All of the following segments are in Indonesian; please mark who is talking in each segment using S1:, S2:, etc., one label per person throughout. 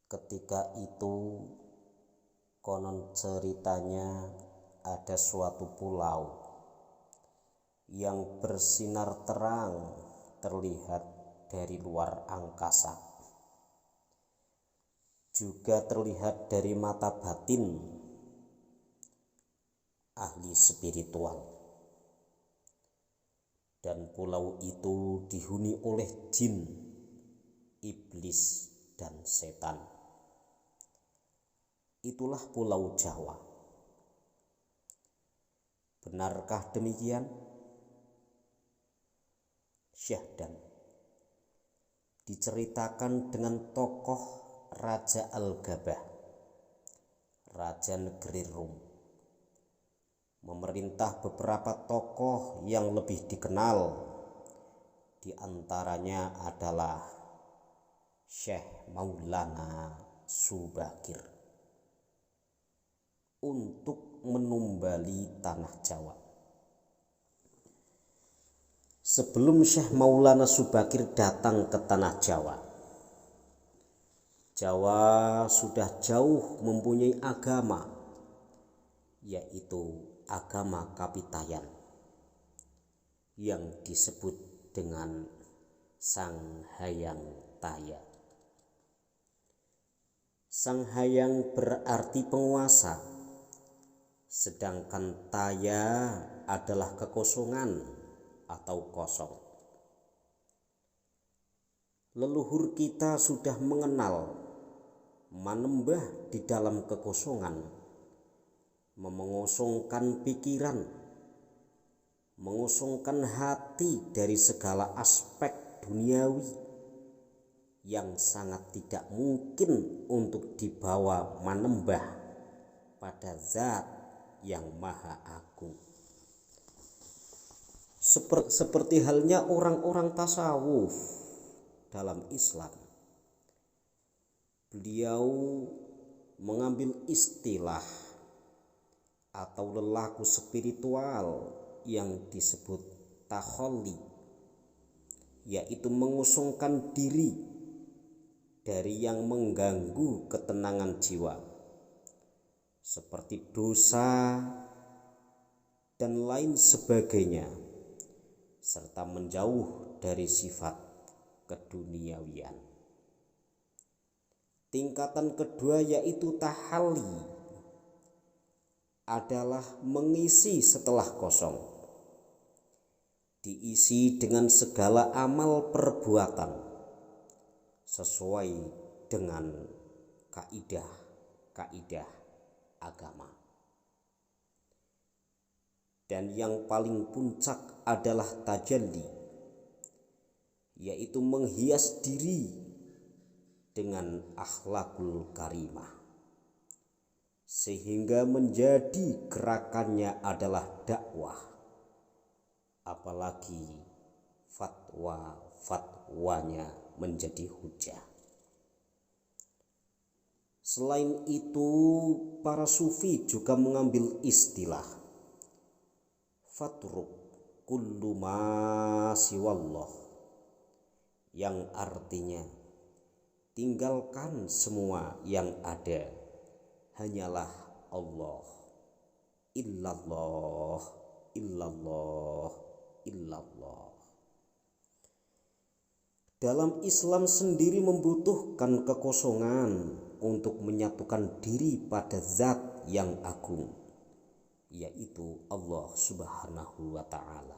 S1: Ketika itu konon ceritanya ada suatu pulau yang bersinar terang terlihat dari luar angkasa, juga terlihat dari mata batin ahli spiritual. Dan pulau itu dihuni oleh jin, iblis, dan setan. Itulah Pulau Jawa. Benarkah demikian? Syahdan diceritakan dengan tokoh Raja Al-Gabah, Raja Negeri Rum, memerintah beberapa tokoh yang lebih dikenal. Di antaranya adalah Syekh Maulana Subakir untuk menumbali tanah Jawa. Sebelum Syekh Maulana Subakir datang ke tanah Jawa, Jawa sudah jauh mempunyai agama, yaitu agama Kapitayan yang disebut dengan Sanghayang Taya. Sanghayang berarti penguasa, sedangkan Taya adalah kekosongan atau kosong. Leluhur kita sudah mengenal manembah di dalam kekosongan, mengosongkan pikiran, mengosongkan hati dari segala aspek duniawi yang sangat tidak mungkin untuk dibawa manembah pada zat yang maha agung. Seperti halnya orang-orang tasawuf dalam Islam, beliau mengambil istilah atau lelaku spiritual yang disebut takhalli, yaitu mengosongkan diri dari yang mengganggu ketenangan jiwa, seperti dosa dan lain sebagainya, serta menjauh dari sifat keduniawian. Tingkatan kedua yaitu tahalli, adalah mengisi setelah kosong, diisi dengan segala amal perbuatan sesuai dengan kaidah agama. Dan yang paling puncak adalah tajalli, yaitu menghias diri dengan akhlakul karimah, sehingga menjadi gerakannya adalah dakwah, apalagi fatwanya menjadi hujah. Selain itu, para sufi juga mengambil istilah fatruk kullu ma siwallah, yang artinya tinggalkan semua yang ada, hanyalah Allah. Illallah, illallah, illallah. Dalam Islam sendiri membutuhkan kekosongan untuk menyatukan diri pada zat yang agung, yaitu Allah Subhanahu wa ta'ala.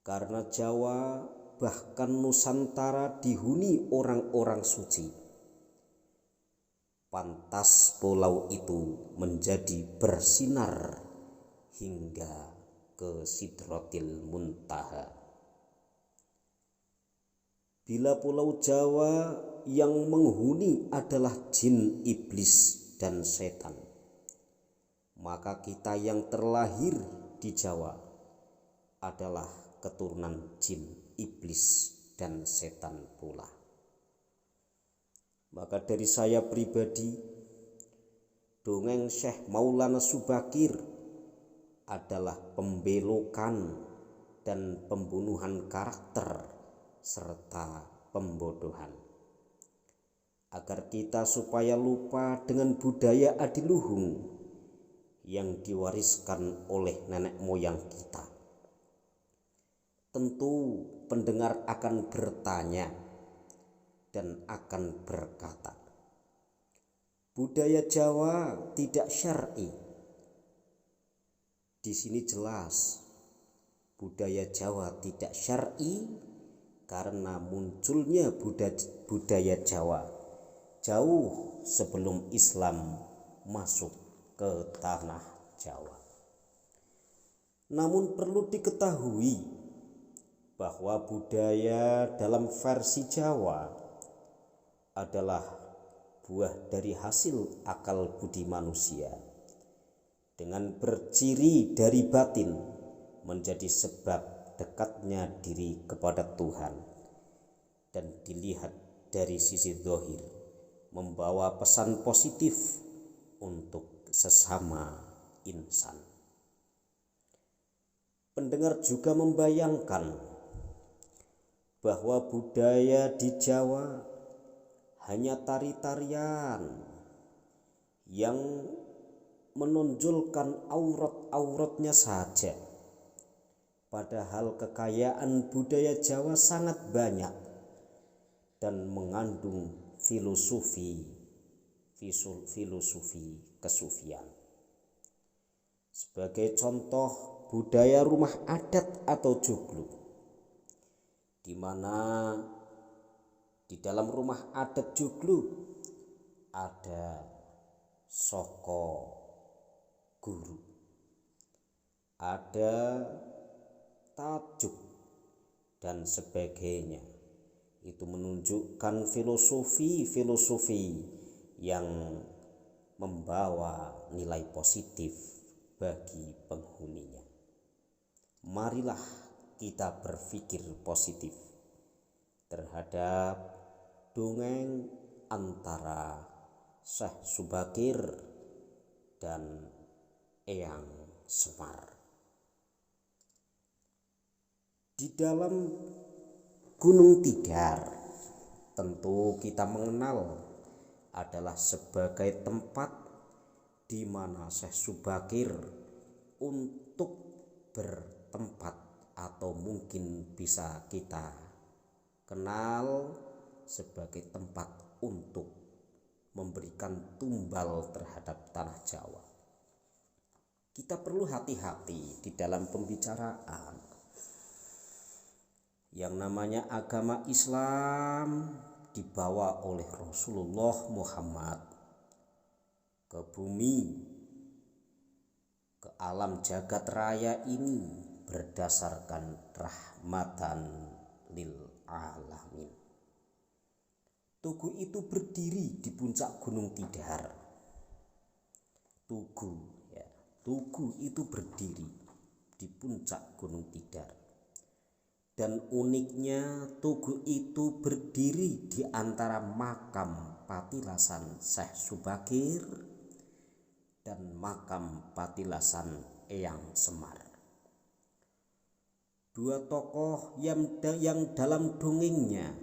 S1: Karena Jawa bahkan Nusantara dihuni orang-orang suci, pantas pulau itu menjadi bersinar hingga ke Sidratil Muntaha. Bila Pulau Jawa yang menghuni adalah jin, iblis, dan setan, maka kita yang terlahir di Jawa adalah keturunan jin, iblis, dan setan pula. Maka dari saya pribadi, dongeng Syekh Maulana Subakir adalah pembelokan dan pembunuhan karakter serta pembodohan. agar kita supaya lupa dengan budaya adiluhung yang diwariskan oleh nenek moyang kita. Tentu pendengar akan bertanya dan akan berkata, budaya Jawa tidak syar'i. Di sini jelas budaya Jawa tidak syar'i karena munculnya budaya Jawa jauh sebelum Islam masuk ke tanah Jawa. Namun perlu diketahui bahwa budaya dalam versi Jawa adalah buah dari hasil akal budi manusia dengan berciri dari batin menjadi sebab dekatnya diri kepada Tuhan dan dilihat dari sisi zahir membawa pesan positif untuk sesama insan. Pendengar juga membayangkan bahwa budaya di Jawa hanya tari-tarian yang menonjolkan aurat-auratnya saja. Padahal kekayaan budaya Jawa sangat banyak dan mengandung filosofi kesufian. Sebagai contoh, budaya rumah adat atau joglo, di mana di dalam rumah adat joglo ada soko guru, ada tajuk dan sebagainya. Itu menunjukkan filosofi yang membawa nilai positif bagi penghuninya. Marilah kita berpikir positif terhadap dongeng antara Syekh Subakir dan Eyang Semar. Di dalam Gunung Tidar tentu kita mengenal adalah sebagai tempat di mana Syekh Subakir untuk bertempat atau mungkin bisa kita kenal sebagai tempat untuk memberikan tumbal terhadap tanah Jawa. Kita perlu hati-hati di dalam pembicaraan. Yang namanya agama Islam dibawa oleh Rasulullah Muhammad ke bumi, ke alam jagat raya ini berdasarkan rahmatan lil alamin. Tugu itu berdiri di puncak Gunung Tidar. Tugu itu berdiri di puncak Gunung Tidar. Dan uniknya tugu itu berdiri di antara makam patilasan Syekh Subakir dan makam patilasan Eyang Semar. Dua tokoh yang dalam dongengnya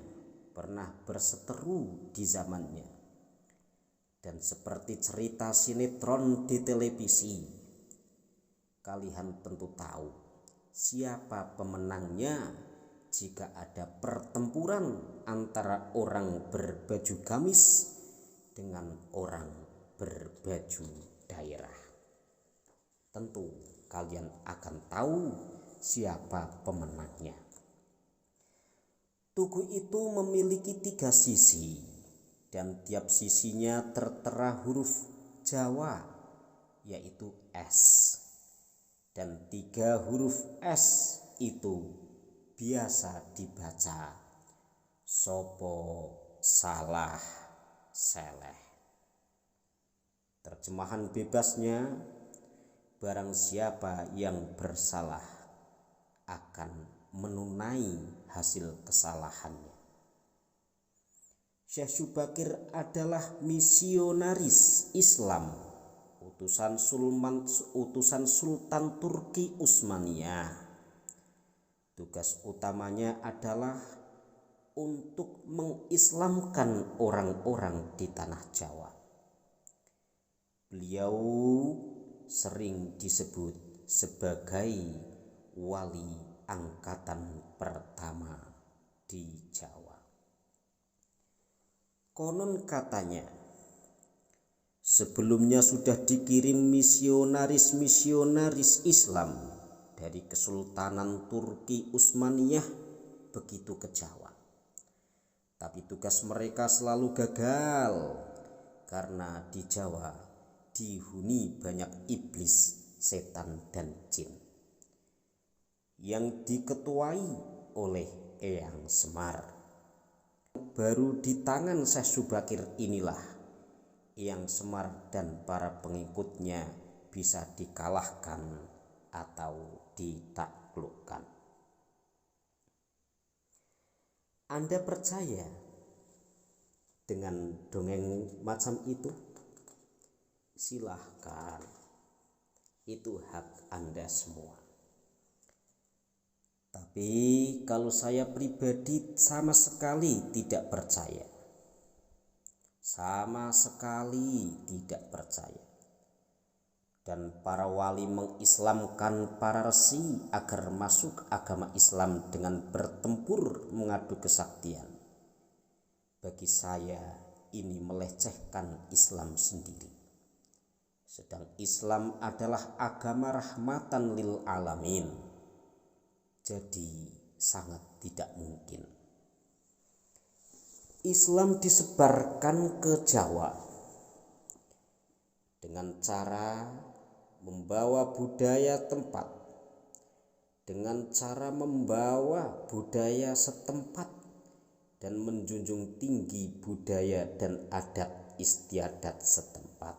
S1: pernah berseteru di zamannya. Dan seperti cerita sinetron di televisi, kalian tentu tahu siapa pemenangnya jika ada pertempuran antara orang berbaju gamis dengan orang berbaju daerah. Tentu kalian akan tahu siapa pemenangnya. Tugu itu memiliki 3 sisi dan tiap sisinya tertera huruf Jawa yaitu S. Dan 3 huruf S itu biasa dibaca sopo, salah, seleh. Terjemahan bebasnya, barang siapa yang bersalah akan menunai hasil kesalahannya. Syekh Subakir adalah misionaris Islam, utusan Sultan Turki Utsmaniyah. Tugas utamanya adalah untuk mengislamkan orang-orang di tanah Jawa. Beliau sering disebut sebagai wali angkatan pertama di Jawa. Konon katanya, sebelumnya sudah dikirim misionaris Islam dari Kesultanan Turki Utsmaniyah begitu ke Jawa. Tapi tugas mereka selalu gagal karena di Jawa dihuni banyak iblis, setan, dan jin yang diketuai oleh Eyang Semar. Baru di tangan Syekh Subakir inilah Eyang Semar dan para pengikutnya bisa dikalahkan atau ditaklukkan. Anda percaya dengan dongeng macam itu? Silahkan, itu hak Anda semua. Tapi kalau saya pribadi sama sekali tidak percaya. Sama sekali tidak percaya. Dan para wali mengislamkan para resi agar masuk agama Islam dengan bertempur mengadu kesaktian. Bagi saya ini melecehkan Islam sendiri. Sedang Islam adalah agama rahmatan lil alamin. Jadi sangat tidak mungkin Islam disebarkan ke Jawa dengan cara membawa budaya tempat, dengan cara membawa budaya setempat, dan menjunjung tinggi budaya dan adat istiadat setempat.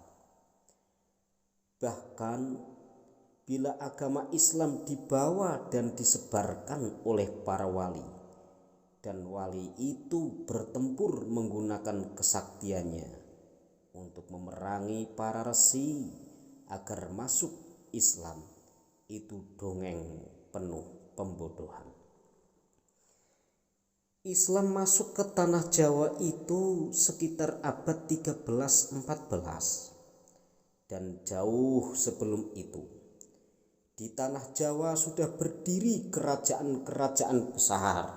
S1: Bahkan bila agama Islam dibawa dan disebarkan oleh para wali, dan wali itu bertempur menggunakan kesaktiannya untuk memerangi para resi agar masuk Islam, itu dongeng penuh pembodohan. Islam masuk ke tanah Jawa itu sekitar abad 13-14 dan jauh sebelum itu di tanah Jawa sudah berdiri kerajaan-kerajaan besar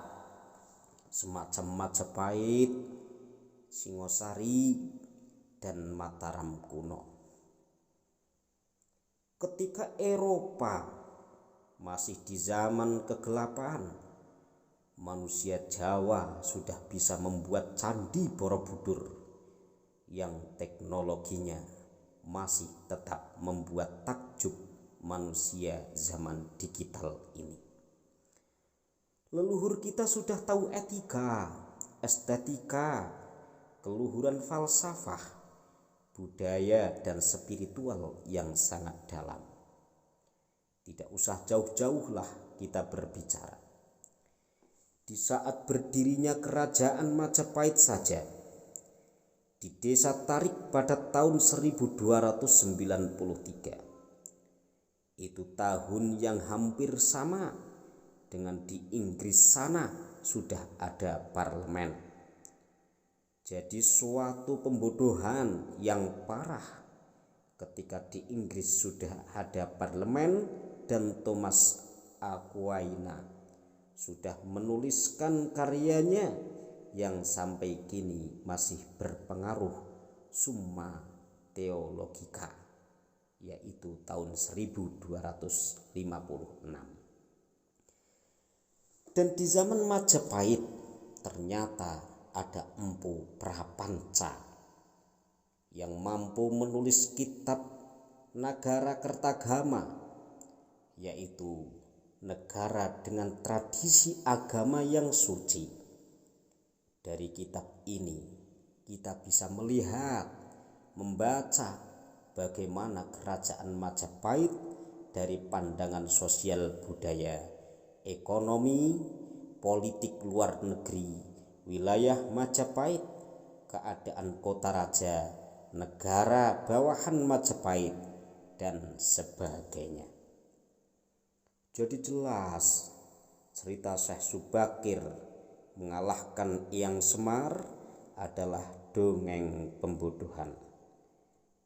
S1: semacam Majapahit, Singosari, dan Mataram kuno. Ketika Eropa masih di zaman kegelapan, manusia Jawa sudah bisa membuat candi Borobudur yang teknologinya masih tetap membuat takjub manusia zaman digital ini. Leluhur kita sudah tahu etika, estetika, keluhuran falsafah, budaya, dan spiritual yang sangat dalam. Tidak usah jauh-jauhlah kita berbicara. Di saat berdirinya kerajaan Majapahit saja, di desa Tarik pada tahun 1293, itu tahun yang hampir sama dengan di Inggris sana sudah ada parlemen. Jadi suatu pembodohan yang parah ketika di Inggris sudah ada parlemen dan Thomas Aquinas sudah menuliskan karyanya yang sampai kini masih berpengaruh, Summa Theologica, yaitu tahun 1256. Dan di zaman Majapahit ternyata ada Empu Prapanca yang mampu menulis kitab Nagara Kertagama, yaitu negara dengan tradisi agama yang suci. Dari kitab ini kita bisa melihat, membaca bagaimana kerajaan Majapahit dari pandangan sosial budaya, ekonomi, politik luar negeri, wilayah Majapahit, keadaan kota raja, negara bawahan Majapahit, dan sebagainya. Jadi jelas cerita Syekh Subakir mengalahkan Eyang Semar adalah dongeng pembodohan.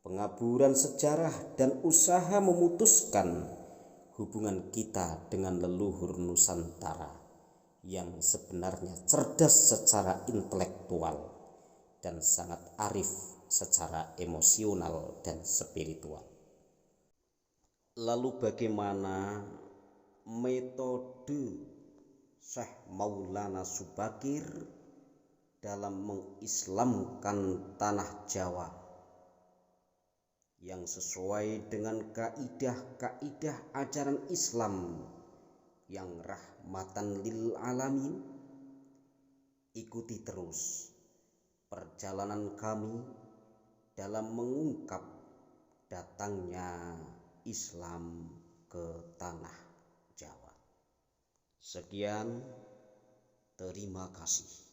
S1: Pengaburan sejarah dan usaha memutuskan hubungan kita dengan leluhur Nusantara yang sebenarnya cerdas secara intelektual dan sangat arif secara emosional dan spiritual. Lalu bagaimana metode Syekh Maulana Subakir dalam mengislamkan tanah Jawa yang sesuai dengan kaidah-kaidah ajaran Islam yang rahmatan lil alamin? Ikuti terus perjalanan kami dalam mengungkap datangnya Islam ke tanah Jawa. Sekian, terima kasih.